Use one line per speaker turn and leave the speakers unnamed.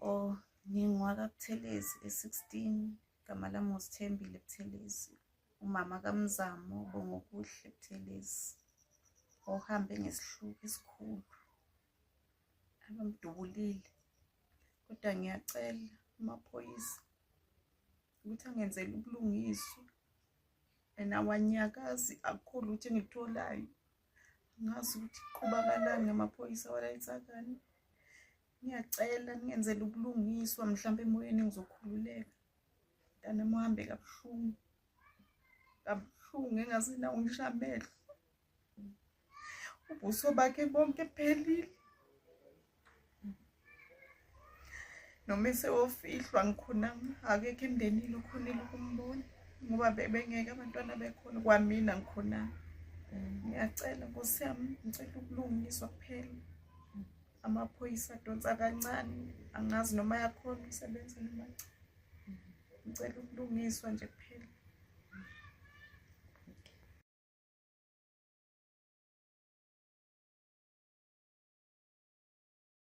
Oh, ngingwaka Buthelezi e-16, igama lami uSithembile Buthelezi. Umama kaMzamo Bongokuhle Buthelezi, ohambe ngesihluku esikhulu, abamdubulile. Kodwa ngiyacela amaphoyisa ukuthi angenzele ubulungiswa. And awanyakazi, akukho lutho engilitholayo. Ngazi ukuthi kuqhubakalani ngamaphoyisa walayithakani. Ngiyacela ngenzele ubulungiswa, mhlawumbe emoyeni ngizokhululeka. Mntanami uhambe kabuhlungu, kabuhlungu engasenawo ngisho amehlo. Ubuso bakhe bonke buphelile. Noma esewofihlwa ngikhonanga, akekho emndenini okhonile ukumbona ngoba bengeke abantwana bekhona, kwamina ngikhonanga. Ngiyacela Nkosi yami, ngicela ukulungiswa kuphela. Amaphoyisa adonsa kancane, angazi noma ayakhona ukusebenza noma cha. Ngicela ukulungiswa nje kuphela.